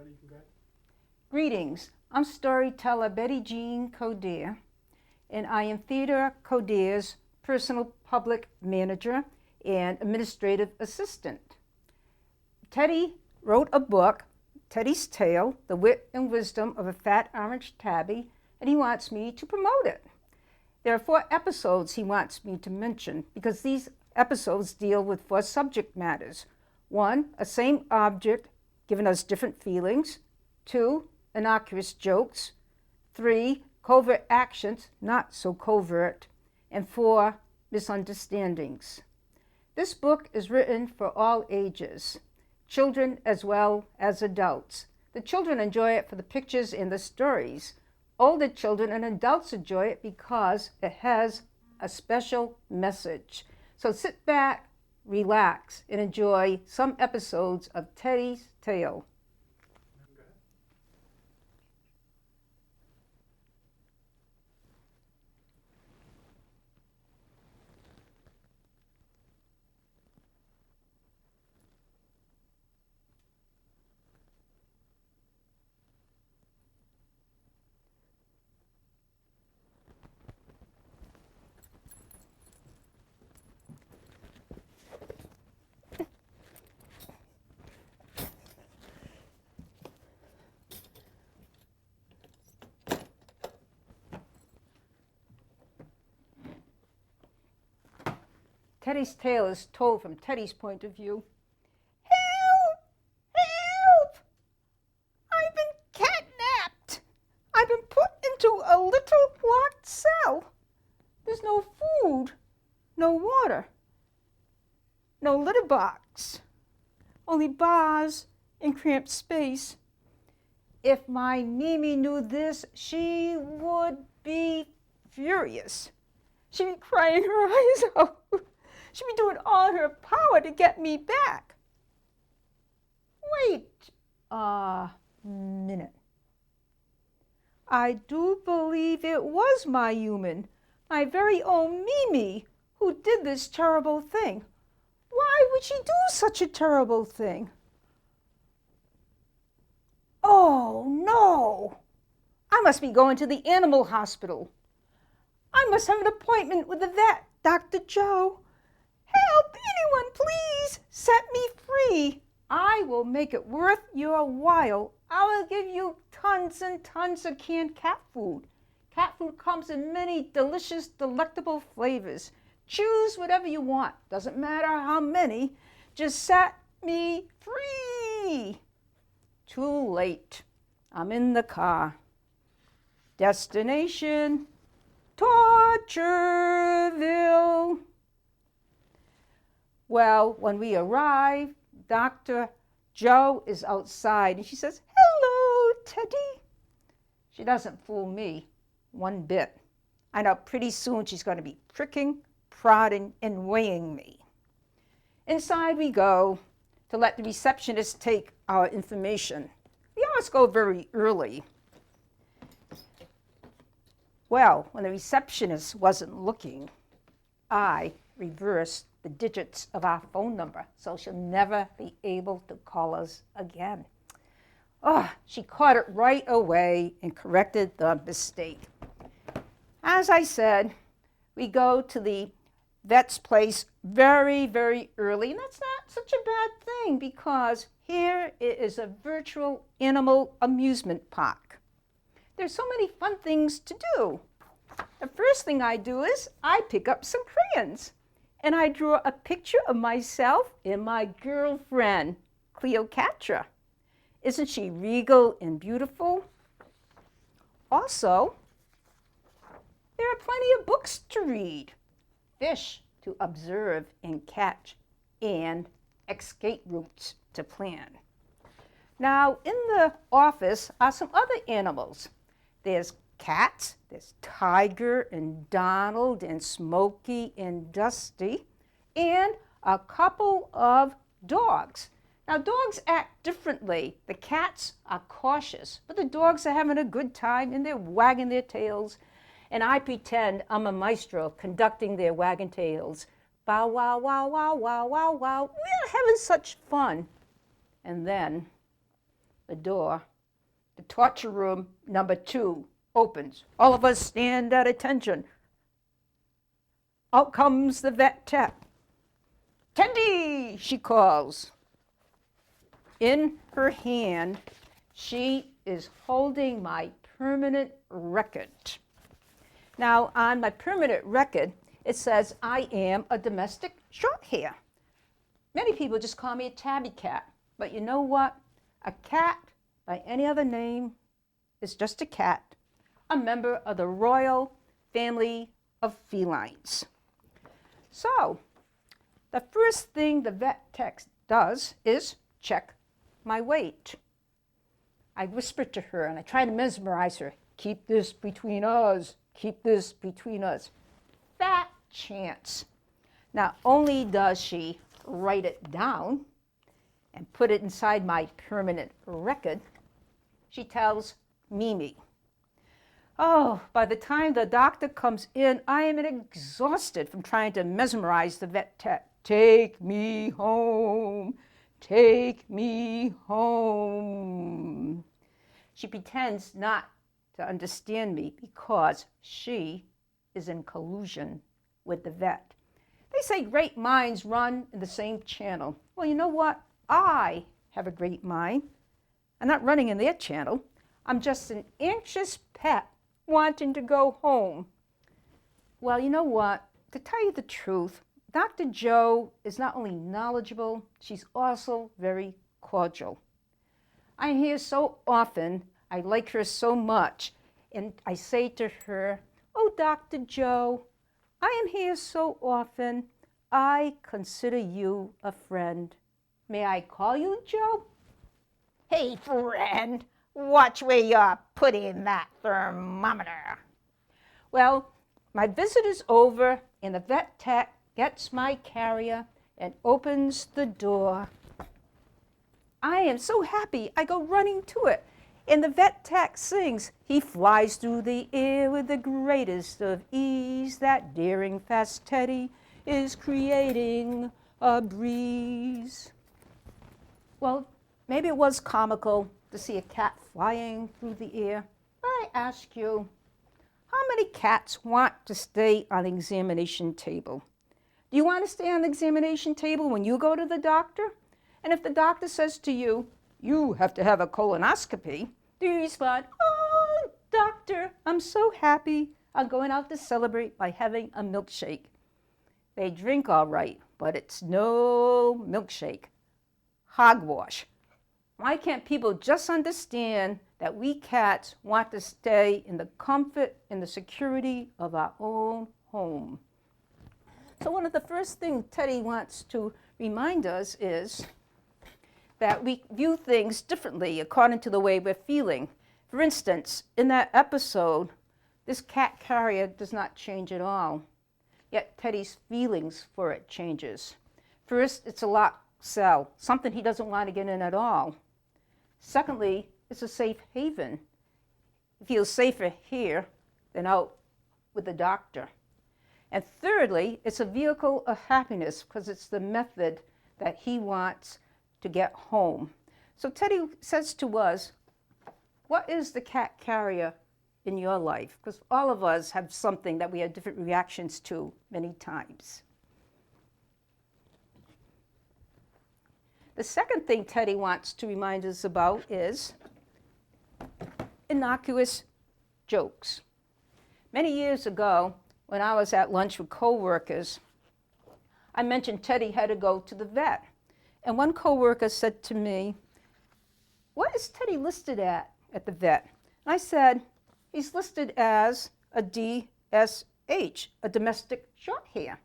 Ready? You can go. Greetings, I'm storyteller Bette-Jean Coderre, and I am Theodore Coderre's personal public manager and administrative assistant. Teddy wrote a book, Teddy's Tale, The Wit and Wisdom of a Fat Orange Tabby, and he wants me to promote it. There are 4 episodes he wants me to mention because these episodes deal with 4 subject matters. 1, a same object giving us different feelings. 2, innocuous jokes. 3, covert actions, not so covert. And 4, misunderstandings. This book is written for all ages, children as well as adults. The children enjoy it for the pictures and the stories. Older children and adults enjoy it because it has a special message. So sit back, relax, and enjoy some episodes of Teddy's Tale. Teddy's Tale is told from Teddy's point of view. Help! Help! I've been catnapped. I've been put into a little locked cell. There's no food, no water, no litter box, only bars and cramped space. If my Mimi knew this, she would be furious. She'd be crying her eyes out. She'd be doing all in her power to get me back. Wait a minute. I do believe it was my human, my very own Mimi, who did this terrible thing. Why would she do such a terrible thing? Oh, no. I must be going to the animal hospital. I must have an appointment with the vet, Dr. Joe. Help, anyone, please, set me free. I will make it worth your while. I will give you tons and tons of canned cat food. Cat food comes in many delicious, delectable flavors. Choose whatever you want. Doesn't matter how many. Just set me free. Too late. I'm in the car. Destination, Tortureville. Well, when we arrive, Dr. Joe is outside and she says, "Hello, Teddy." She doesn't fool me one bit. I know pretty soon she's going to be pricking, prodding, and weighing me. Inside we go to let the receptionist take our information. We always go very early. Well, when the receptionist wasn't looking, I reversed the digits of our phone number, so she'll never be able to call us again. Oh, she caught it right away and corrected the mistake. As I said, we go to the vet's place very, very early, and that's not such a bad thing because here it is a virtual animal amusement park. There's so many fun things to do. The first thing I do is I pick up some crayons and I draw a picture of myself and my girlfriend, Cleopatra. Isn't she regal and beautiful? Also, there are plenty of books to read, fish to observe and catch, and escape routes to plan. Now, in the office are some other animals. There's cats, there's Tiger and Donald and Smokey and Dusty, and a couple of dogs. Now, dogs act differently. The cats are cautious, but the dogs are having a good time and they're wagging their tails. And I pretend I'm a maestro conducting their wagging tails. Bow, wow, wow, wow, wow, wow, wow. We're having such fun. And then the door, the torture room number 2 opens. All of us stand at attention. Out comes the vet tech. "Tendy," she calls. In her hand, she is holding my permanent record. Now, on my permanent record, it says I am a domestic shorthair. Many people just call me a tabby cat, but you know what? A cat, by any other name, is just a cat, a member of the royal family of felines. So, the first thing the vet tech does is check my weight. I whisper to her and I try to mesmerize her. "Keep this between us. Keep this between us." Fat chance. Not only does she write it down and put it inside my permanent record, she tells Mimi. Oh, by the time the doctor comes in, I am exhausted from trying to mesmerize the vet tech. "Take me home. Take me home." She pretends not to understand me because she is in collusion with the vet. They say great minds run in the same channel. Well, you know what? I have a great mind. I'm not running in their channel. I'm just an anxious pet wanting to go home. Well, you know what? To tell you the truth, Dr. Joe is not only knowledgeable, she's also very cordial. I'm here so often, I like her so much, and I say to her, "Oh, Dr. Joe, I am here so often, I consider you a friend. May I call you Joe?" "Hey, friend, watch where you're putting that thermometer." Well, my visit is over, and the vet tech gets my carrier and opens the door. I am so happy, I go running to it, and the vet tech sings, "He flies through the air with the greatest of ease. That daring fast Teddy is creating a breeze." Well, maybe it was comical to see a cat flying through the air, but I ask you, how many cats want to stay on the examination table? Do you want to stay on the examination table when you go to the doctor? And if the doctor says to you, "You have to have a colonoscopy," do you respond, "Oh, doctor, I'm so happy. I'm going out to celebrate by having a milkshake"? They drink all right, but it's no milkshake. Hogwash. Why can't people just understand that we cats want to stay in the comfort and the security of our own home? So one of the first things Teddy wants to remind us is that we view things differently according to the way we're feeling. For instance, in that episode, this cat carrier does not change at all. Yet Teddy's feelings for it changes. First, it's a locked cell, something he doesn't want to get in at all. Secondly, it's a safe haven. He feels safer here than out with the doctor. And thirdly, it's a vehicle of happiness because it's the method that he wants to get home. So Teddy says to us, what is the cat carrier in your life? Because all of us have something that we have different reactions to many times. The second thing Teddy wants to remind us about is innocuous jokes. Many years ago, when I was at lunch with coworkers, I mentioned Teddy had to go to the vet. And one coworker said to me, "What is Teddy listed at the vet?" And I said, "He's listed as a DSH, a domestic shorthair."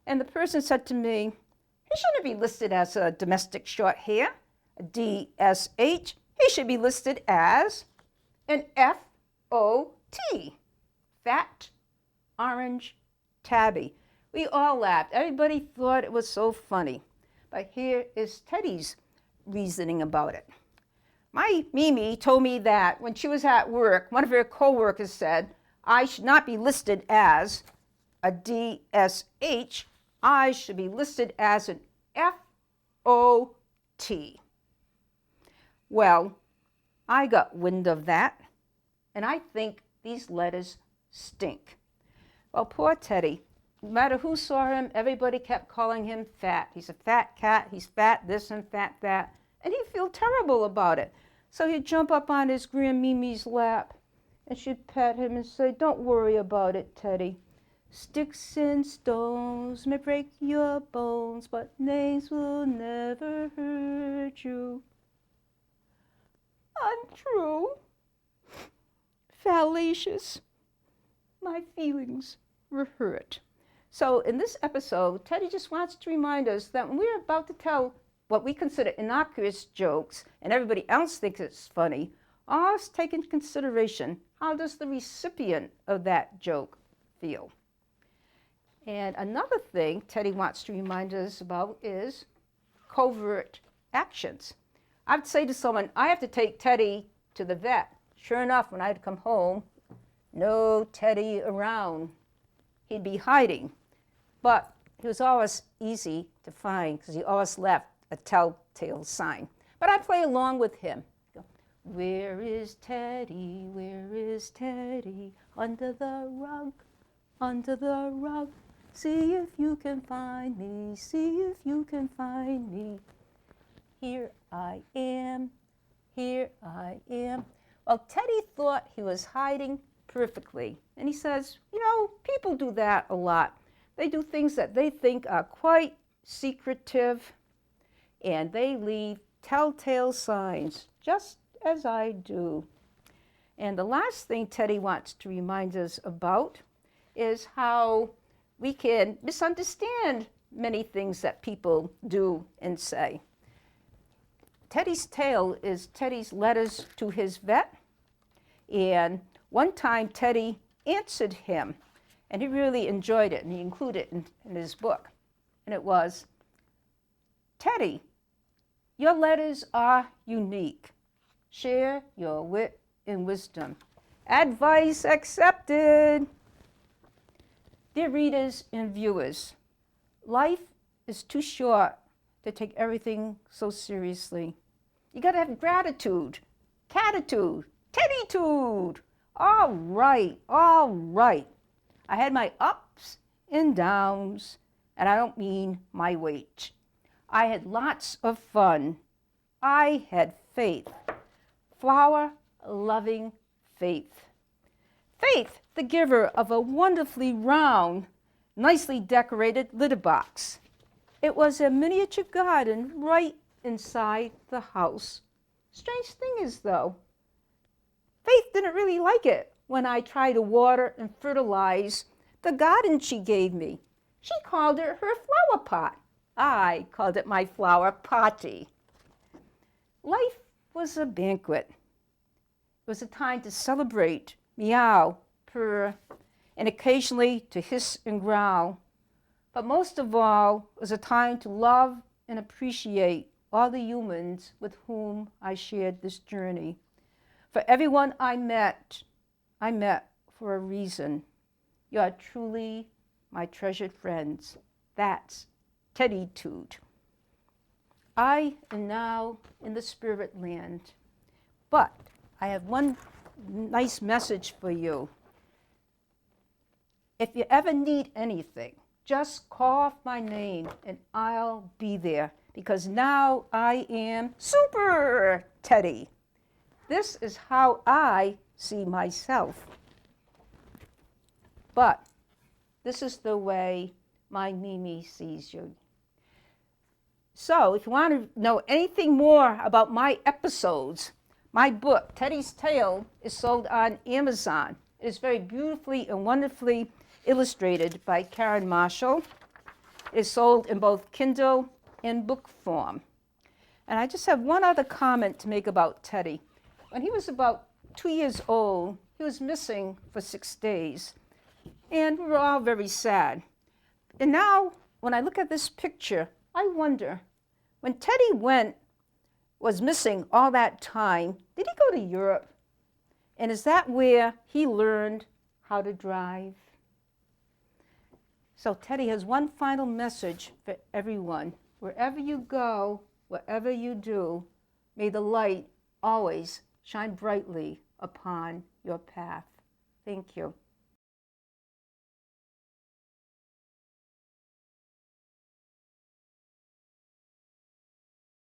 And the person said to me, "He shouldn't be listed as a domestic shorthair, a DSH. He should be listed as an F.O.T, Fat Orange Tabby." We all laughed. Everybody thought it was so funny. But here is Teddy's reasoning about it. My Mimi told me that when she was at work, one of her coworkers said, "I should not be listed as a DSH. I should be listed as an F.O.T. Well, I got wind of that, and I think these letters stink. Well, poor Teddy. No matter who saw him, everybody kept calling him fat. He's a fat cat, he's fat this and fat that. And he'd feel terrible about it. So he'd jump up on his Grand Mimi's lap, and she'd pet him and say, "Don't worry about it, Teddy. Sticks and stones may break your bones, but names will never hurt you." Untrue. Fallacious. My feelings were hurt. So in this episode, Teddy just wants to remind us that when we're about to tell what we consider innocuous jokes and everybody else thinks it's funny, always take into consideration, how does the recipient of that joke feel? And another thing Teddy wants to remind us about is covert actions. I'd say to someone, I have to take Teddy to the vet. Sure enough, when I'd come home, no Teddy around. He'd be hiding. But he was always easy to find because he always left a telltale sign. But I play along with him. Go, "Where is Teddy? Where is Teddy? Under the rug, under the rug. See if you can find me, see if you can find me. Here I am, here I am." Well, Teddy thought he was hiding perfectly. And he says, people do that a lot. They do things that they think are quite secretive, and they leave telltale signs, just as I do. And the last thing Teddy wants to remind us about is how we can misunderstand many things that people do and say. Teddy's tale is Teddy's letters to his vet. And one time Teddy answered him, and he really enjoyed it, and he included it in his book. And it was, "Teddy, your letters are unique. Share your wit and wisdom. Advice accepted." Dear readers and viewers, life is too short to take everything so seriously. You gotta have gratitude, catitude, Teddytude. All right, all right. I had my ups and downs, and I don't mean my weight. I had lots of fun. I had faith. Flower-loving faith. Faith, the giver of a wonderfully round, nicely decorated litter box. It was a miniature garden right inside the house. Strange thing is, though, Faith didn't really like it when I tried to water and fertilize the garden she gave me. She called it her flower pot. I called it my flower potty. Life was a banquet. It was a time to celebrate, meow, purr, and occasionally to hiss and growl. But most of all, it was a time to love and appreciate all the humans with whom I shared this journey. For everyone I met for a reason. You are truly my treasured friends. That's Teddytude. I am now in the spirit land, but I have one nice message for you. If you ever need anything, just call off my name and I'll be there, because now I am Super Teddy. This is how I see myself. But this is the way my Mimi sees you. So if you want to know anything more about my episodes, my book, Teddy's Tale, is sold on Amazon. It is very beautifully and wonderfully illustrated by Karen Marshall. It is sold in both Kindle and book form. And I just have one other comment to make about Teddy. When he was about 2 years old, he was missing for 6 days. And we were all very sad. And now, when I look at this picture, I wonder, when Teddy was missing all that time, did he go to Europe? And is that where he learned how to drive? So Teddy has one final message for everyone. Wherever you go, whatever you do, may the light always shine brightly upon your path. Thank you.